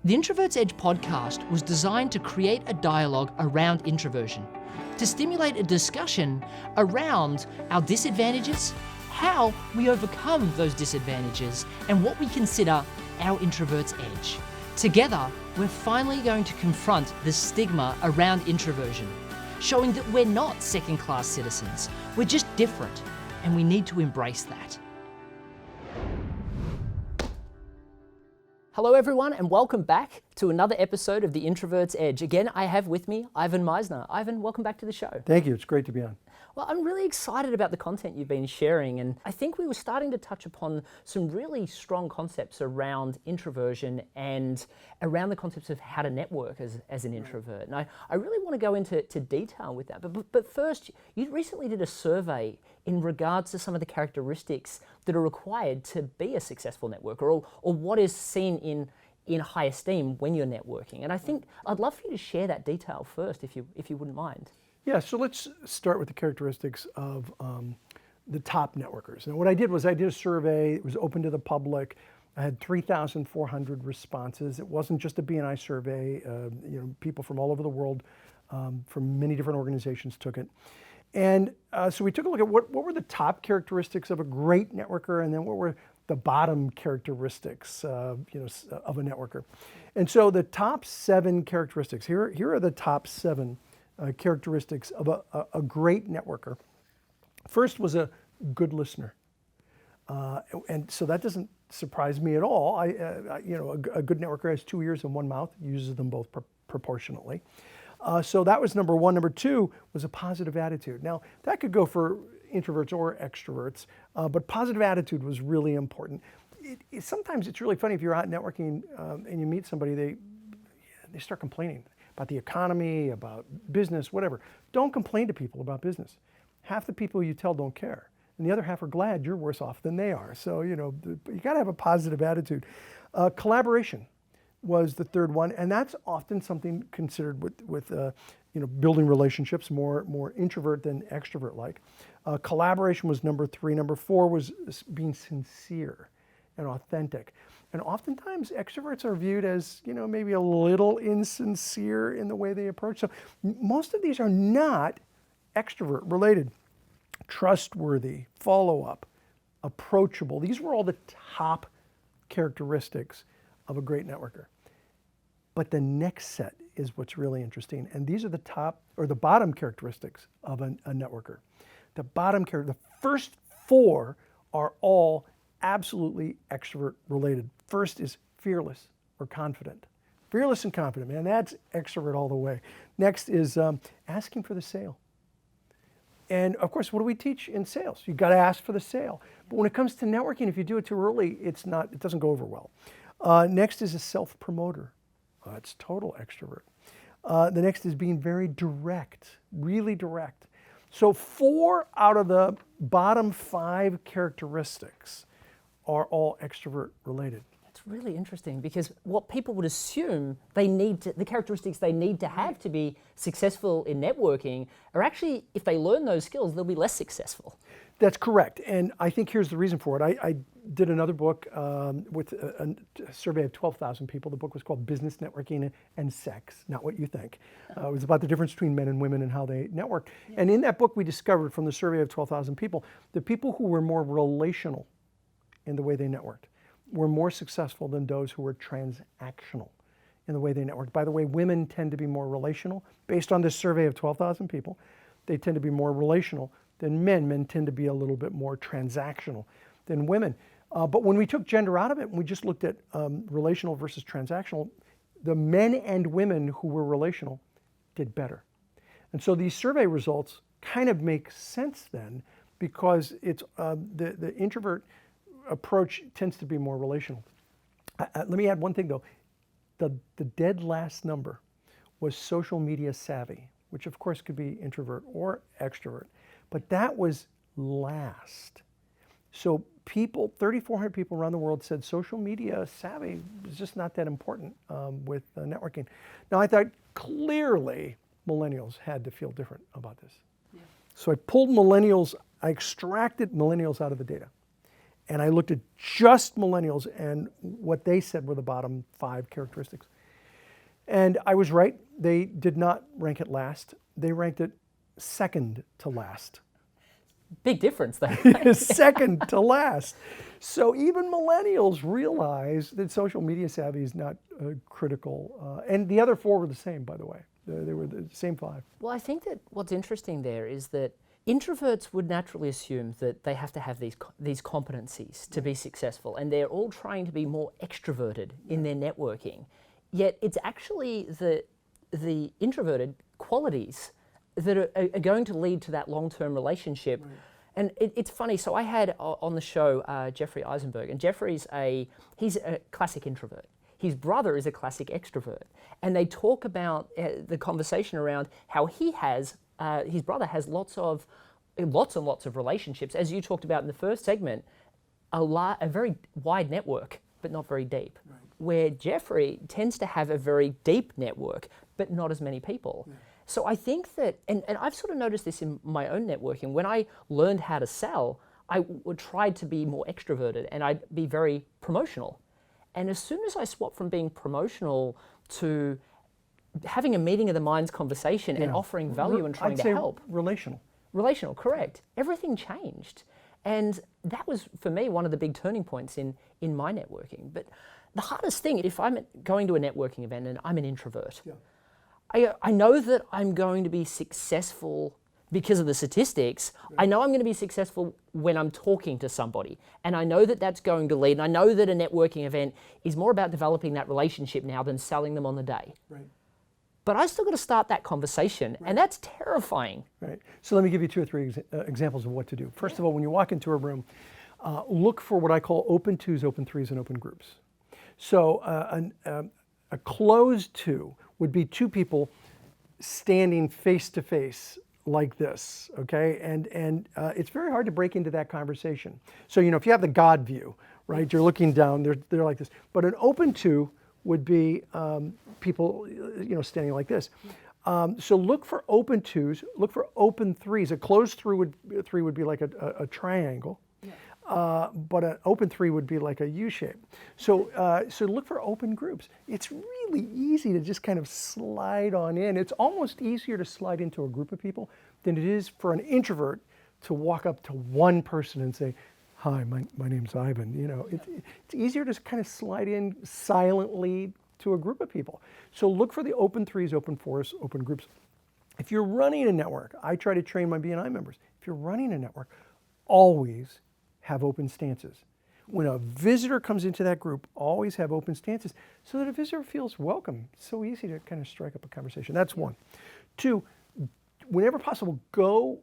The Introverts Edge podcast was designed to create a dialogue around introversion, to stimulate a discussion around our disadvantages, how we overcome those disadvantages, and what we consider our introvert's edge. Together, we're finally going to confront the stigma around introversion, showing that we're not second-class citizens, we're just different, and we need to embrace that. Hello everyone, and welcome back to another episode of the Introverts Edge. Again, I have with me Ivan Misner. Ivan, welcome back to the show. Thank you, it's great to be on. Well, I'm really excited about the content you've been sharing, and I think we were starting to touch upon some really strong concepts around introversion and around the concepts of how to network as an introvert. And I really want to go into detail with that. But first, you recently did a survey in regards to some of the characteristics that are required to be a successful networker, or what is seen in high esteem when you're networking. And I think I'd love for you to share that detail first, if you wouldn't mind. Yeah, so let's start with the characteristics of the top networkers. And what I did was I did a survey. It was open to the public. I had 3,400 responses. It wasn't just a B&I survey. People from all over the world, from many different organizations took it. And so we took a look at what were the top characteristics of a great networker, and then what were the bottom characteristics of a networker. And so the top 7 characteristics, here are the top 7 characteristics of a great networker. First was a good listener. And so that doesn't surprise me at all. A good networker has 2 ears and 1 mouth, uses them both proportionately. So that was number 1. Number 2 was a positive attitude. Now, that could go for introverts or extroverts, but positive attitude was really important. Sometimes it's really funny if you're out networking and you meet somebody, they start complaining about the economy, about business, whatever. Don't complain to people about business. Half the people you tell don't care, and the other half are glad you're worse off than they are. So, you got to have a positive attitude. Collaboration was the third one, and that's often something considered with building relationships, more introvert than extrovert like. Collaboration was number 3. Number 4 was being sincere and authentic. And oftentimes extroverts are viewed as, maybe a little insincere in the way they approach. So most of these are not extrovert related. Trustworthy, follow-up, approachable. These were all the top characteristics of a great networker. But the next set is what's really interesting. And these are the top or the bottom characteristics of a networker. The first 4 are all absolutely extrovert related. First is fearless or confident. Fearless and confident, man, that's extrovert all the way. Next is asking for the sale. And of course, what do we teach in sales? You've got to ask for the sale. But when it comes to networking, if you do it too early, it doesn't go over well. Next is a self-promoter. It's total extrovert. The next is being very direct, really direct. So 4 out of the bottom 5 characteristics are all extrovert related. That's really interesting, because what people would assume the characteristics they need to have to be successful in networking are actually, if they learn those skills, they'll be less successful. That's correct. And I think here's the reason for it. I did another book with a survey of 12,000 people. The book was called Business Networking and Sex, Not What You Think. It was about the difference between men and women and how they network. Yeah. And in that book, we discovered from the survey of 12,000 people, the people who were more relational in the way they networked were more successful than those who were transactional in the way they networked. By the way, women tend to be more relational. Based on this survey of 12,000 people, they tend to be more relational than men. Men tend to be a little bit more transactional than women. But when we took gender out of it and we just looked at relational versus transactional, the men and women who were relational did better. And so these survey results kind of make sense then, because it's the introvert approach tends to be more relational. Let me add one thing though. The dead last number was social media savvy, which of course could be introvert or extrovert, but that was last. So 3,400 people around the world said social media savvy was just not that important with networking. Now I thought clearly millennials had to feel different about this. Yeah. So I extracted millennials out of the data. And I looked at just millennials, and what they said were the bottom 5 characteristics. And I was right. They did not rank it last. They ranked it second to last. Big difference though. Second to last. So even millennials realize that social media savvy is not critical. And the other 4 were the same, by the way. They were the same 5. Well, I think that what's interesting there is that introverts would naturally assume that they have to have these competencies to be successful, and they're all trying to be more extroverted in their networking. Yet it's actually the introverted qualities that are going to lead to that long-term relationship. Right. And it's funny, so I had on the show Jeffrey Eisenberg, and he's a classic introvert. His brother is a classic extrovert. And they talk about the conversation around how his brother has lots and lots of relationships. As you talked about in the first segment, a very wide network, but not very deep. Right. Where Jeffrey tends to have a very deep network, but not as many people. Yeah. So I think that, and I've sort of noticed this in my own networking, when I learned how to sell, I would try to be more extroverted and I'd be very promotional. And as soon as I swapped from being promotional to having a meeting of the minds conversation and offering value and trying to help. Relational, correct. Everything changed. And that was, for me, one of the big turning points in my networking. But the hardest thing, if I'm going to a networking event and I'm an introvert, I know that I'm going to be successful because of the statistics. Right. I know I'm going to be successful when I'm talking to somebody. And I know that that's going to lead. And I know that a networking event is more about developing that relationship now than selling them on the day. Right. But I still got to start that conversation, and that's terrifying. Right. So let me give you 2 or 3 examples of what to do. First of all, when you walk into a room, look for what I call open 2s, open 3s, and open groups. So a closed 2 would be 2 people standing face to face like this, okay? And it's very hard to break into that conversation. So, if you have the God view, right, you're looking down, they're like this. But an open 2 would be people, standing like this. So look for open 2s, look for open 3s. A closed 3 would be like a triangle. But an open 3 would be like a U shape. So look for open groups. It's really easy to just kind of slide on in. It's almost easier to slide into a group of people than it is for an introvert to walk up to one person and say, "Hi, my name's Ivan." It's easier to kind of slide in silently to a group of people. So look for the open 3s, open 4s, open groups. If you're running a network, I try to train my BNI members. If you're running a network, always have open stances. When a visitor comes into that group, always have open stances so that a visitor feels welcome. It's so easy to kind of strike up a conversation. That's 1. 2, whenever possible, go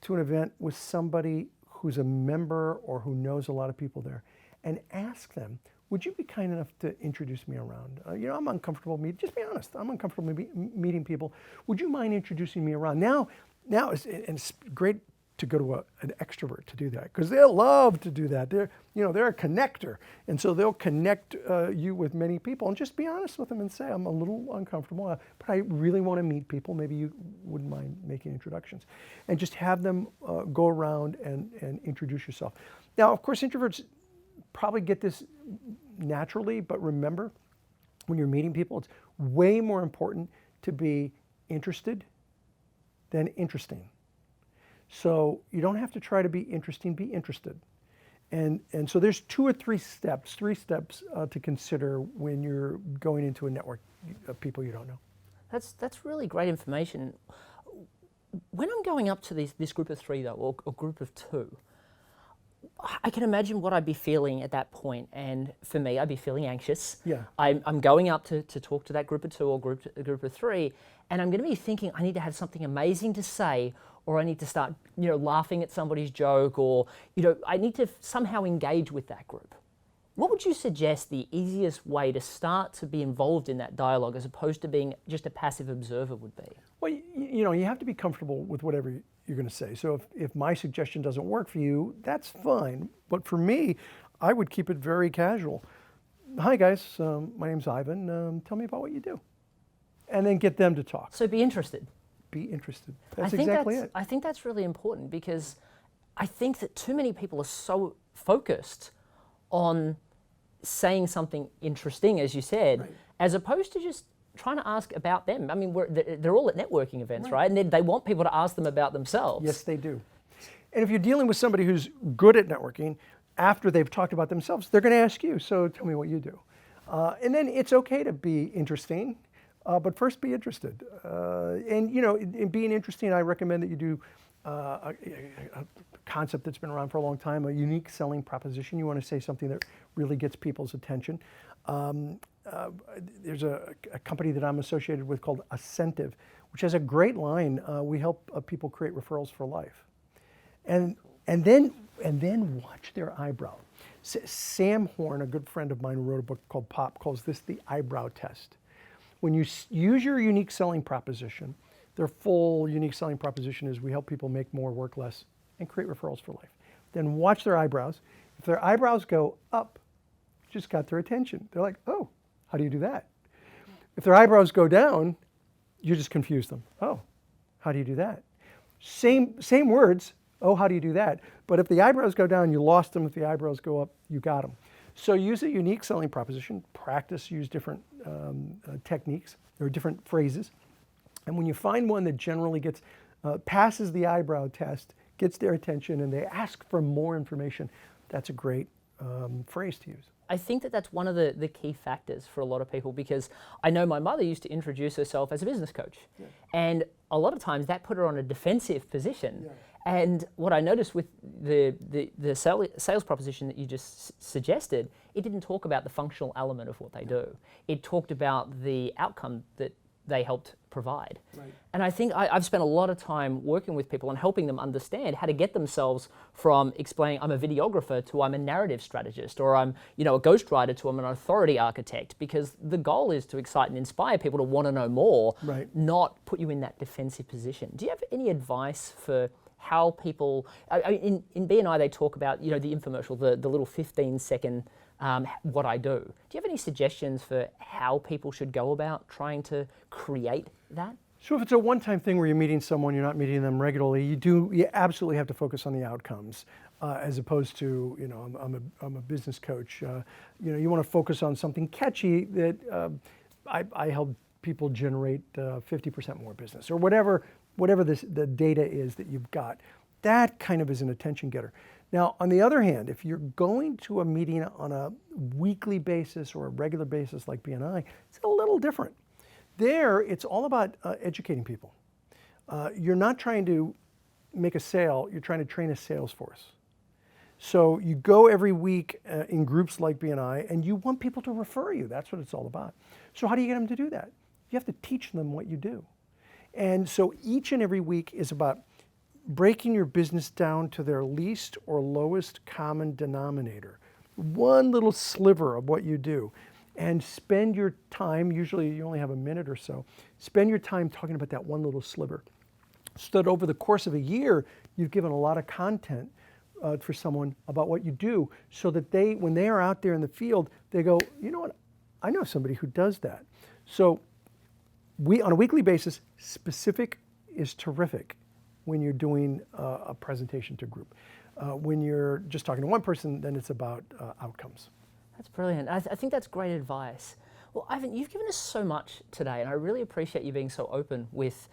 to an event with somebody who's a member or who knows a lot of people there and ask them, would you be kind enough to introduce me around? I'm uncomfortable just be honest, I'm uncomfortable meeting people. Would you mind introducing me around? Now it's great to go to an extrovert to do that, because they'll love to do that. They're a connector, and so they'll connect you with many people. And just be honest with them and say, I'm a little uncomfortable, but I really want to meet people. Maybe you wouldn't mind making introductions, and just have them go around and introduce yourself. Now, of course, introverts probably get this naturally, but remember, when you're meeting people, it's way more important to be interested than interesting. So you don't have to try to be interesting, be interested. And so there's 2 or 3 steps to consider when you're going into a network of people you don't know. That's really great information. When I'm going up to this group of 3 though, or group of 2, I can imagine what I'd be feeling at that point. And for me, I'd be feeling anxious. Yeah. I'm going up to talk to that group of 2 or group of 3, and I'm going to be thinking I need to have something amazing to say, or I need to start, laughing at somebody's joke, or, I need to somehow engage with that group. What would you suggest the easiest way to start to be involved in that dialogue as opposed to being just a passive observer would be? Well, you have to be comfortable with whatever you're going to say. So if my suggestion doesn't work for you, that's fine. But for me, I would keep it very casual. Hi guys, my name's Ivan. Tell me about what you do. And then get them to talk. So be interested. Be interested. That's exactly it. I think that's really important, because I think that too many people are so focused on saying something interesting, as you said, Right. as opposed to just trying to ask about them. I mean, they're all at networking events, right? And they want people to ask them about themselves. Yes, they do. And if you're dealing with somebody who's good at networking, after they've talked about themselves, they're going to ask you, so tell me what you do. And then it's okay to be interesting, but first be interested. And you know, in being interesting, I recommend that you do a concept that's been around for a long time, a unique selling proposition. You want to say something that really gets people's attention. There's a company that I'm associated with called Ascentive, which has a great line. We help people create referrals for life. And then watch their eyebrow. Sam Horn, a good friend of mine who wrote a book called Pop, calls this the eyebrow test. When you use your unique selling proposition, their full unique selling proposition is we help people make more, work less, and create referrals for life. Then watch their eyebrows. If their eyebrows go up, you just got their attention. They're like, oh, how do you do that? If their eyebrows go down, you just confuse them. Oh, how do you do that? Same words. Oh, how do you do that? But if the eyebrows go down, you lost them. If the eyebrows go up, you got them. So use a unique selling proposition, practice, use different techniques or different phrases. And when you find one that generally gets, passes the eyebrow test, gets their attention, and they ask for more information, that's a great phrase to use. I think that that's one of the key factors for a lot of people, because I know my mother used to introduce herself as a business coach. Yeah. And a lot of times that put her on a defensive position. Yeah. And what I noticed with the sales proposition that you just suggested, it didn't talk about the functional element of what they do. It talked about the outcome that they helped provide. Right. And I think I've spent a lot of time working with people and helping them understand how to get themselves from explaining I'm a videographer to I'm a narrative strategist, or I'm a ghostwriter to I'm an authority architect, because the goal is to excite and inspire people to want to know more, right, not put you in that defensive position. Do you have any advice for how people, in B&I they talk about the infomercial, the little 15-second what I do. Do you have any suggestions for how people should go about trying to create that? So if it's a one-time thing where you're meeting someone, you're not meeting them regularly, you absolutely have to focus on the outcomes, as opposed to, I'm a business coach. You want to focus on something catchy that I help people generate 50% more business, or whatever the data is that you've got. That kind of is an attention getter. Now, on the other hand, if you're going to a meeting on a weekly basis or a regular basis like B&I, it's a little different. There, it's all about educating people. You're not trying to make a sale, you're trying to train a sales force. So you go every week in groups like B&I, and you want people to refer you. That's what it's all about. So how do you get them to do that? You have to teach them what you do. And so each and every week is about breaking your business down to their least or lowest common denominator. One little sliver of what you do. And spend your time, usually you only have a minute or so, spend your time talking about that one little sliver. So that over the course of a year, you've given a lot of content for someone about what you do, so that when they are out there in the field, they go, you know what, I know somebody who does that. So on a weekly basis, specific is terrific when you're doing a presentation to a group. When you're just talking to one person, then it's about outcomes. That's brilliant. I think that's great advice. Well, Ivan, you've given us so much today, and I really appreciate you being so open with,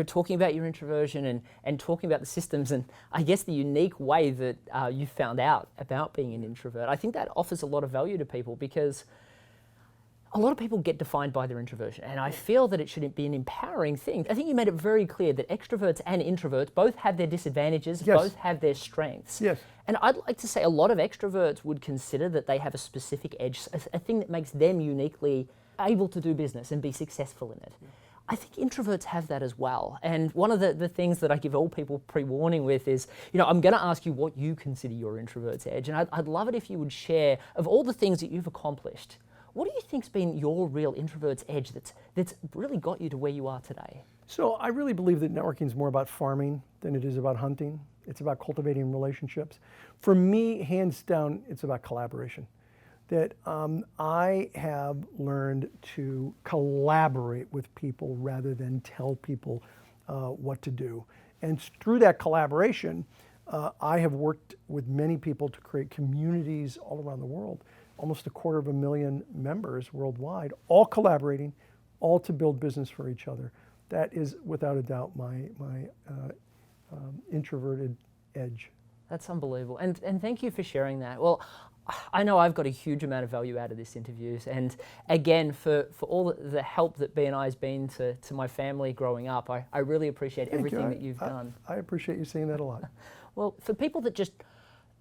talking about your introversion and talking about the systems and I guess the unique way that you found out about being an introvert. I think that offers a lot of value to people, because a lot of people get defined by their introversion, and I feel that it should be an empowering thing. I think you made it very clear that extroverts and introverts both have their disadvantages, yes, both have their strengths. Yes. And I'd like to say a lot of extroverts would consider that they have a specific edge, a thing that makes them uniquely able to do business and be successful in it. Yeah. I think introverts have that as well. And one of the things that I give all people pre-warning with is, I'm going to ask you what you consider your introvert's edge. And I'd love it if you would share, of all the things that you've accomplished, what do you think's been your real introvert's edge that's really got you to where you are today? So I really believe that networking is more about farming than it is about hunting. It's about cultivating relationships. For me, hands down, it's about collaboration. That I have learned to collaborate with people rather than tell people what to do. And through that collaboration, I have worked with many people to create communities all around the world, almost 250,000 members worldwide, all collaborating, all to build business for each other. That is, without a doubt, my introverted edge. That's unbelievable. And thank you for sharing that. Well, I know I've got a huge amount of value out of this interview. And again, for all the help that BNI has been to my family growing up, I really appreciate everything that you've done. I appreciate you saying that a lot. Well, for people that just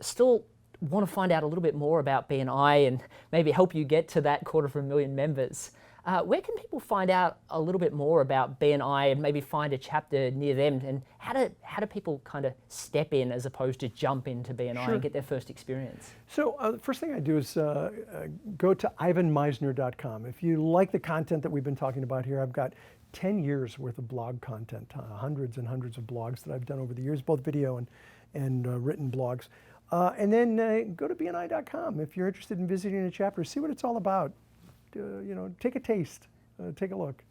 still want to find out a little bit more about BNI and maybe help you get to that 250,000 members, where can people find out a little bit more about BNI and maybe find a chapter near them? And how do people kind of step in as opposed to jump into BNI and get their first experience? So the first thing I do is go to ivanmisner.com. If you like the content that we've been talking about here, I've got 10 years worth of blog content, hundreds and hundreds of blogs that I've done over the years, both video and written blogs. And then go to bni.com if you're interested in visiting a chapter. See what it's all about. Take a taste, take a look.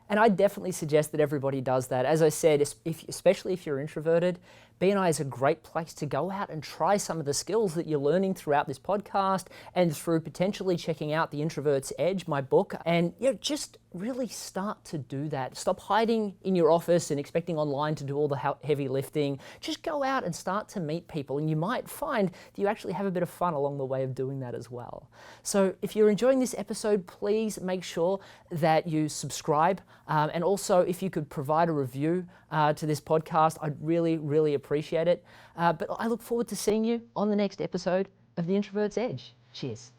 And I definitely suggest that everybody does that. As I said, especially if you're introverted, BNI is a great place to go out and try some of the skills that you're learning throughout this podcast and through potentially checking out The Introvert's Edge, my book, and just really start to do that. Stop hiding in your office and expecting online to do all the heavy lifting. Just go out and start to meet people, and you might find that you actually have a bit of fun along the way of doing that as well. So if you're enjoying this episode, please make sure that you subscribe, and also if you could provide a review to this podcast, I'd really, really appreciate it. But I look forward to seeing you on the next episode of The Introvert's Edge. Cheers.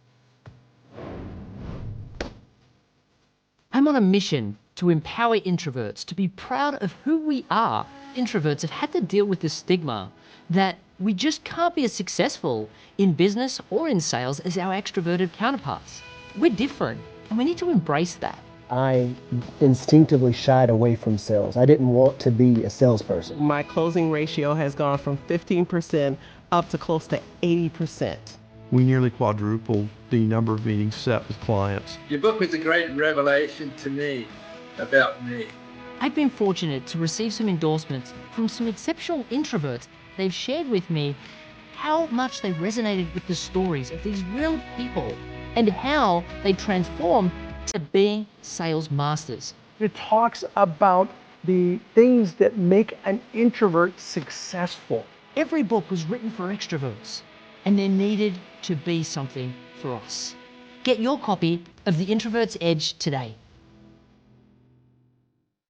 I'm on a mission to empower introverts to be proud of who we are. Introverts have had to deal with the stigma that we just can't be as successful in business or in sales as our extroverted counterparts. We're different, and we need to embrace that. I instinctively shied away from sales. I didn't want to be a salesperson. My closing ratio has gone from 15% up to close to 80%. We nearly quadrupled the number of meetings set with clients. Your book was a great revelation to me about me. I've been fortunate to receive some endorsements from some exceptional introverts. They've shared with me how much they resonated with the stories of these real people and how they transformed to being sales masters. It talks about the things that make an introvert successful. Every book was written for extroverts, and there needed to be something for us. Get your copy of The Introvert's Edge today.